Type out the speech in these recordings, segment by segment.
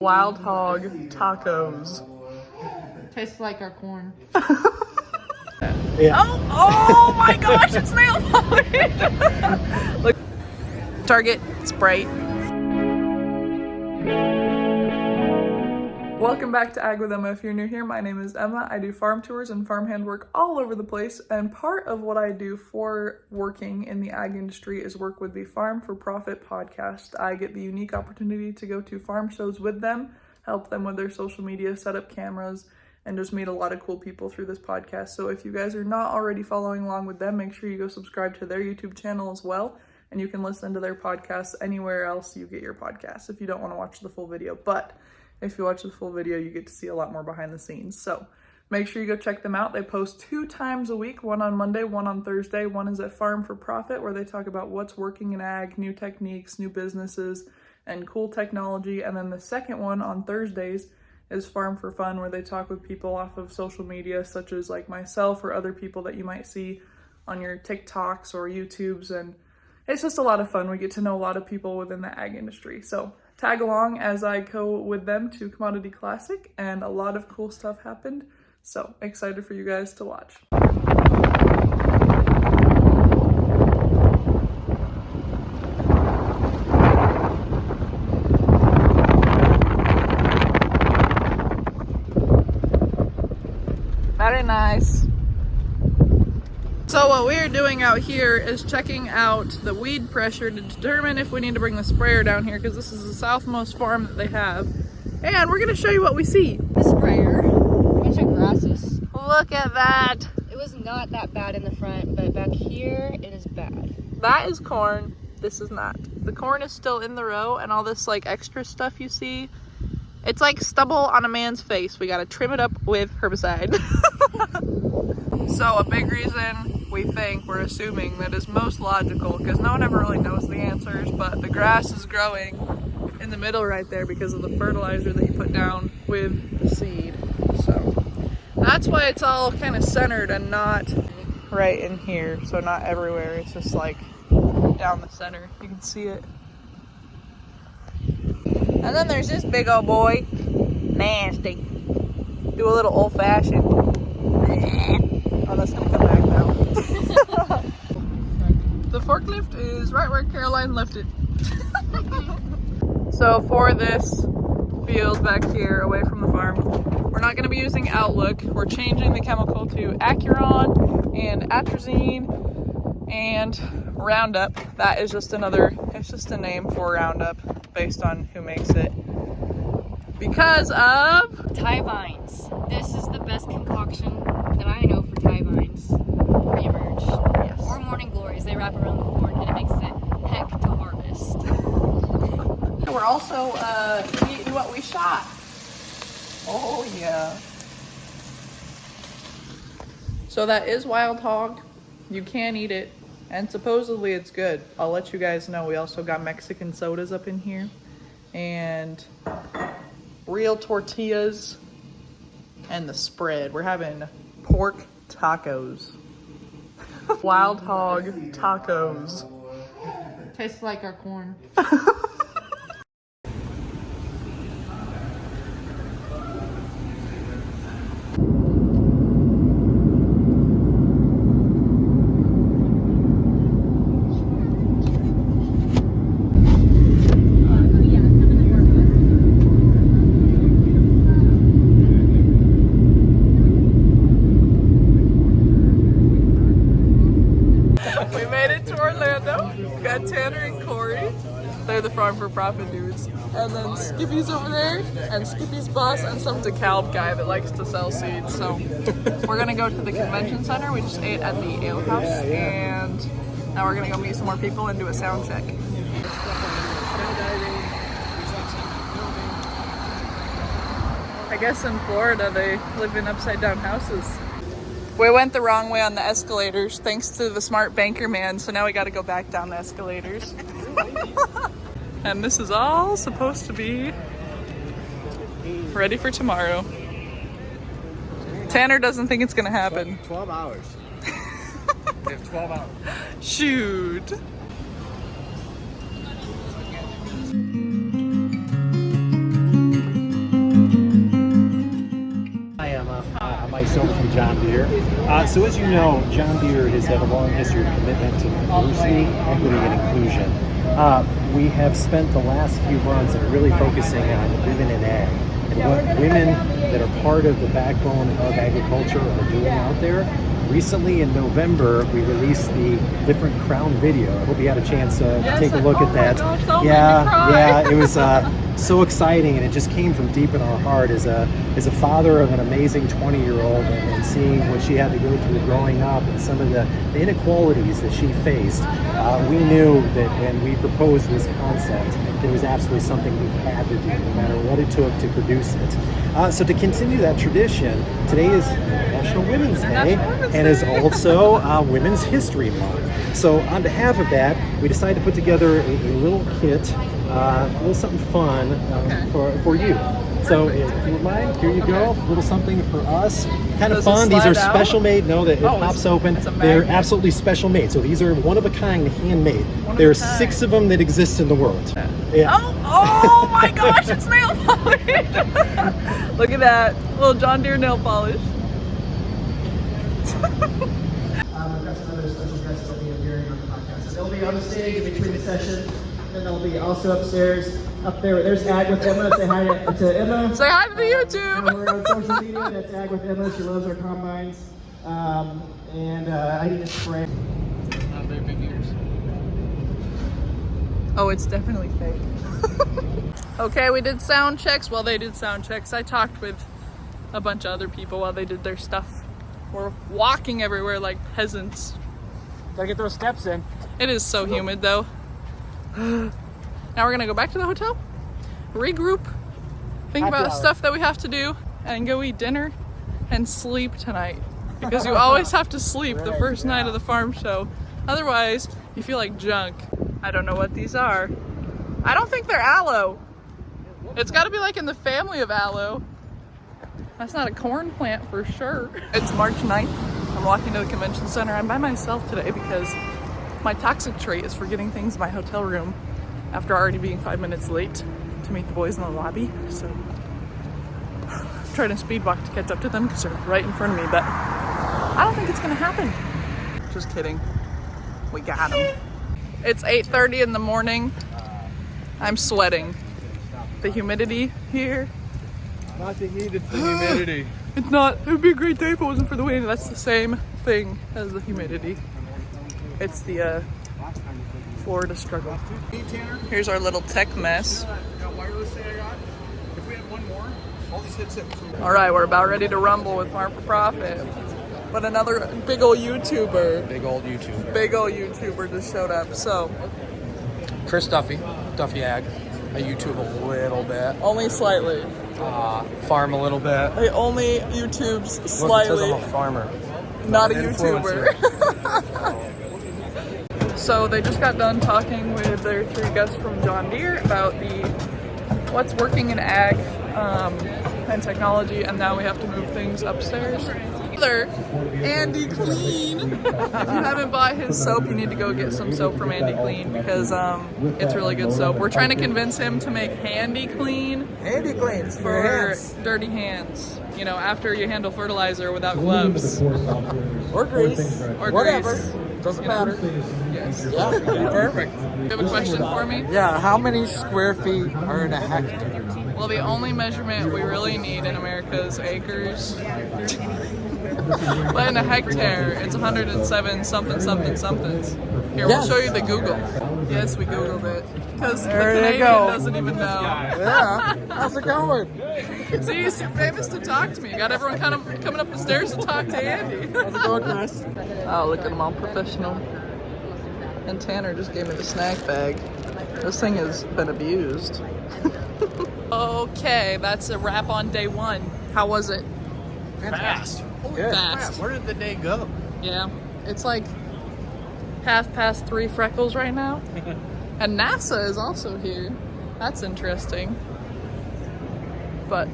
Wild hog tacos. Tastes like our corn. Yeah. Oh my gosh, it's nail polish! Look, Target, Sprite. Welcome back to Ag with Emma. If you're new here, my name is Emma. I do farm tours and farmhand work all over the place, and part of what I do for working in the ag industry is work with the Farm for Profit podcast. I get the unique opportunity to go to farm shows with them, help them with their social media, set up cameras, and just meet a lot of cool people through this podcast. So if you guys are not already following along with them, make sure you go subscribe to their YouTube channel as well, and you can listen to their podcasts anywhere else you get your podcasts if you don't want to watch the full video. But if you watch the full video, you get to see a lot more behind the scenes. So make sure you go check them out. They post 2 times a week, one on Monday, one on Thursday. One is at Farm for Profit, where they talk about what's working in ag, new techniques, new businesses, and cool technology. And then the second one on Thursdays is Farm for Fun, where they talk with people off of social media, such as like myself or other people that you might see on your TikToks or YouTubes. And it's just a lot of fun. We get to know a lot of people within the ag industry. So tag along as I go with them to Commodity Classic, and a lot of cool stuff happened. So excited for you guys to watch. Very nice. So what we're doing out here is checking out the weed pressure to determine if we need to bring the sprayer down here, because this is the southmost farm that they have. And we're gonna show you what we see. The sprayer. A bunch of grasses. Look at that. It was not that bad in the front, but back here it is bad. That is corn. This is not. The corn is still in the row, and all this like extra stuff you see, it's like stubble on a man's face. We gotta trim it up with herbicide. So a big reason we're assuming that is most logical, because no one ever really knows the answers, but the grass is growing in the middle right there because of the fertilizer that you put down with the seed. So that's why it's all kind of centered and not right in here. So not everywhere, it's just like down the center. You can see it. And then there's this big old boy. Nasty. Do a little old fashioned. Oh, that's gonna come back now. The forklift is right where Caroline left it. So for this field back here away from the farm, we're not gonna be using Outlook. We're changing the chemical to Acuron and atrazine and Roundup. That is just it's just a name for Roundup based on who makes it. Because of tie vines. This is the best concoction that I know for tie vines. Pre-emerge. Yes. Or morning glories. They wrap around the corn and it makes it heck to harvest. We're also eating what we shot. Oh yeah. So that is wild hog. You can eat it, and supposedly it's good. I'll let you guys know. We also got Mexican sodas up in here, and real tortillas, and the spread. We're having pork tacos. Wild hog tacos. Tastes like our corn. We made it to Orlando. We got Tanner and Corey. They're the Farm for Profit dudes. And then Skippy's over there, and Skippy's boss, and some DeKalb guy that likes to sell seeds. So we're gonna go to the convention center. We just ate at the ale house, and now we're gonna go meet some more people and do a sound check. I guess in Florida they live in upside down houses. We went the wrong way on the escalators thanks to the smart banker man, so now we got to go back down the escalators. And this is all supposed to be ready for tomorrow. Tanner doesn't think it's gonna happen. 12 hours. We have 12 hours. Shoot. So as you know, John Deere has had a long history of commitment to diversity, equity, and inclusion. We have spent the last few months really focusing on women in ag and what women that are part of the backbone of agriculture are doing out there. Recently in November, we released the different crown video. I hope you had a chance to take a look at that. Gosh, that made me cry. It was so exciting, and it just came from deep in our heart as a father of an amazing 20-year-old, and seeing what she had to go through growing up and some of the inequalities that she faced. We knew that when we proposed this concept, there was absolutely something we had to do, no matter what it took to produce it. So to continue that tradition, today is National Women's Day, and is also Women's History Month. So on behalf of that, we decided to put together a little kit, a little something fun for you. So if you would mind, here you go. A little something for us. Kind of fun. These are special made. No, that it pops open. They're absolutely special made. So these are one of a kind, handmade. There are 6 of them that exist in the world. Yeah. Oh my gosh, it's nail polish. Look at that. Little John Deere nail polish. We've got some other special guests that'll be appearing on the podcast. So they'll be on the stage in between the sessions, and they'll be also upstairs. Up there, there's Ag with Emma. Say hi to Emma. Say hi to the YouTube. And we're on social media. That's Ag with Emma. She loves our combines. I need a spray. Not very big ears. Oh, it's definitely fake. Okay, we did sound checks. Well, they did sound checks. I talked with a bunch of other people while they did their stuff. We're walking everywhere like peasants. Gotta get those steps in. It is so humid though. Now we're gonna go back to the hotel, regroup, think about stuff that we have to do, and go eat dinner and sleep tonight. Because you always have to sleep the first night of the farm show. Otherwise, you feel like junk. I don't know what these are. I don't think they're aloe. It's gotta be like in the family of aloe. That's not a corn plant for sure. It's March 9th. I'm walking to the convention center. I'm by myself today because my toxic trait is forgetting things in my hotel room after already being 5 minutes late to meet the boys in the lobby. So I'm trying to speed walk to catch up to them because they're right in front of me, but I don't think it's gonna happen. Just kidding. We got them. It's 8:30 in the morning. I'm sweating. The humidity here. Not the heat, it's the humidity. It's not. It would be a great day if it wasn't for the wind. That's the same thing as the humidity. It's the Florida struggle. Here's our little tech mess. All right, we're about ready to rumble with Farm for Profit. But another big old YouTuber. Big old YouTuber. Big old YouTuber just showed up. So Chris Duffy, Duffy Ag. I YouTube a little bit. only slightly. Farm a little bit. He only YouTubes Look, it says slightly. I'm a farmer. Not a an YouTuber. So they just got done talking with their 3 guests from John Deere about what's working in ag and technology, and now we have to move things upstairs. Andy Clean. If you haven't bought his soap, you need to go get some soap from Andy Clean because it's really good soap. We're trying to convince him to make Handy Clean. Handy cleans For dirty hands. You know, after you handle fertilizer without gloves. Or grease. Or Whatever. grease. Doesn't matter. Yes. Yeah, perfect. You have a question for me? Yeah, how many square feet are in a hectare? Well, the only measurement we really need in America is acres. But in a hectare, it's 107 something something somethings. Here, we'll show you the Google. Yes, we Googled it. Because the Canadian doesn't even know. Yeah, how's it going? See, he's too famous to talk to me. Got everyone kind of coming up the stairs to talk to Andy. How's it going, Chris? Oh, look at them all professional. And Tanner just gave me the snack bag. This thing has been abused. Okay, that's a wrap on day 1. How was it? Fast. Fast. Where did the day go? Yeah, it's like 3:30 freckles right now. And NASA is also here. That's interesting. But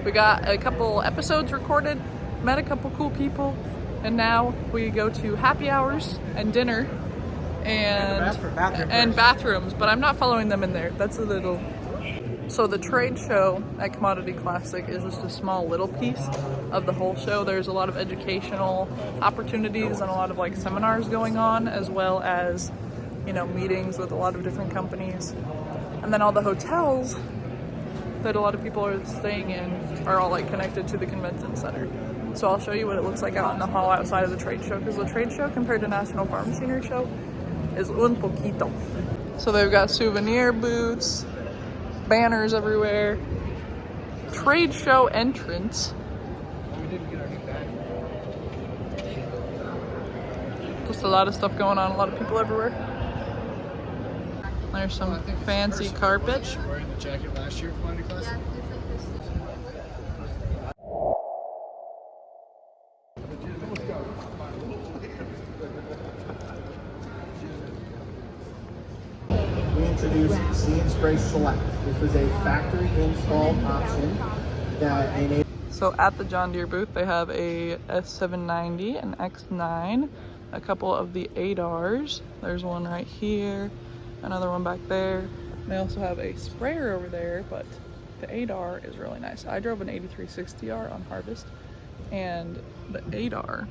we got a couple episodes recorded, met a couple cool people, and now we go to happy hours and dinner and bathrooms, but I'm not following them in there. That's a little So the trade show at Commodity Classic is just a small little piece of the whole show. There's a lot of educational opportunities and a lot of like seminars going on, as well as, you know, meetings with a lot of different companies. And then all the hotels that a lot of people are staying in are all like connected to the convention center. So I'll show you what it looks like out in the hall outside of the trade show, because the trade show compared to National Farm Machinery Show is un poquito. So they've got souvenir booths, banners everywhere, trade show entrance. Just a lot of stuff going on, a lot of people everywhere. There's some fancy carpet. Wearing the jacket last year, Commodity Classic. We introduced See and Spray Select. This was a factory installed option that enabled. So at the John Deere booth, they have a S790, an X9, a couple of the ADARs. There's one right here, another one back there. They also have a sprayer over there, but the ADAR is really nice. I drove an 8360R on Harvest, and the ADAR,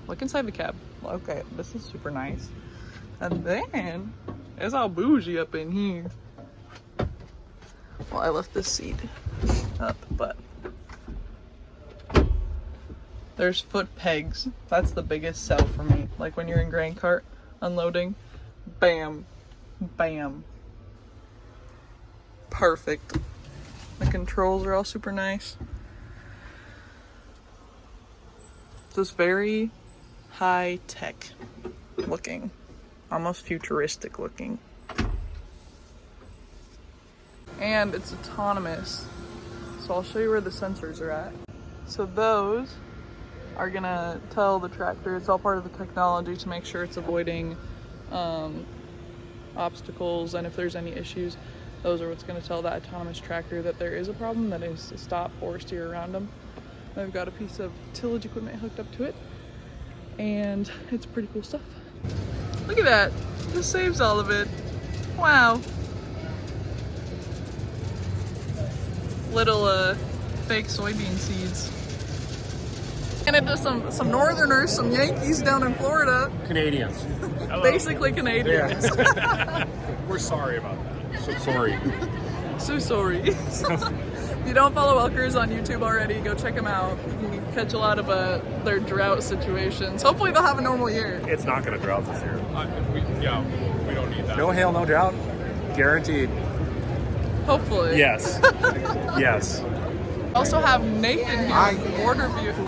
look inside the cab. Okay, this is super nice. And then, it's all bougie up in here. Well, I left this seat up, but there's foot pegs. That's the biggest sell for me. Like when you're in grain cart unloading, bam, bam. Perfect. The controls are all super nice. Just very high tech looking, almost futuristic looking. And it's autonomous. So I'll show you where the sensors are at. So those are gonna tell the tractor, it's all part of the technology to make sure it's avoiding obstacles, and if there's any issues, those are what's gonna tell that autonomous tractor that there is a problem that needs to stop or steer around them. I've got a piece of tillage equipment hooked up to it, and it's pretty cool stuff. Look at that, this saves all of it. Wow. Little fake soybean seeds. And into some Northerners, some Yankees down in Florida. Canadians. Basically Canadians. Yeah. We're sorry about that. So sorry. So sorry. If you don't follow Welkers on YouTube already, go check them out. You can catch a lot of their drought situations. Hopefully they'll have a normal year. It's not going to drought this year. We don't need that. No hail, no drought. Guaranteed. Hopefully. Yes. Yes. Also have Nathan here from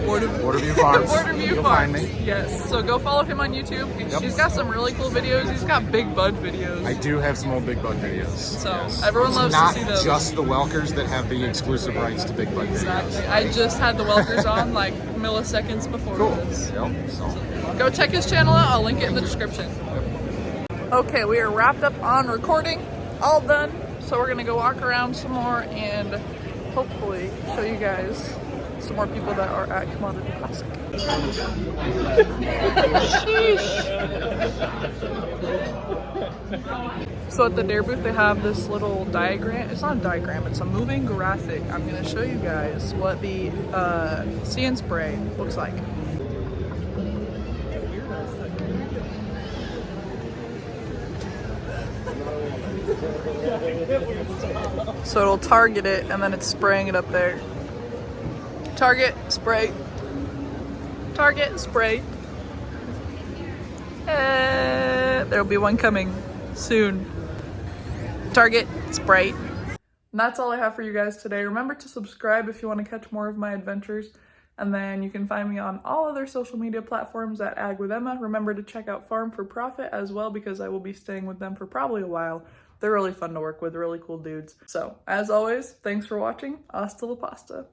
Borderview Farms. Borderview You'll Farms. find me. Yes. So go follow him on YouTube. Yep. He's got some really cool videos. He's got big bud videos. I do have some old Big Bud videos. So everyone loves to see those. Not just the Welkers that have the exclusive rights to Big Bud Exactly. videos. I just had the Welkers on like milliseconds before Cool. this. Yep. So. Go check his channel out. I'll link it in the description. Okay, we are wrapped up on recording. All done. So we're gonna go walk around some more and hopefully show you guys some more people that are at Commodity Classic. So at the Deere booth they have this little diagram. It's not a diagram, it's a moving graphic. I'm gonna show you guys what the See and Spray looks like. So it'll target it and then it's spraying it up there. Target, spray. Target, spray. There'll be one coming soon. Target, spray. And that's all I have for you guys today. Remember to subscribe if you want to catch more of my adventures. And then you can find me on all other social media platforms at Ag with Emma. Remember to check out Farm for Profit as well, because I will be staying with them for probably a while. They're really fun to work with, really cool dudes. So, as always, thanks for watching. Hasta la pasta.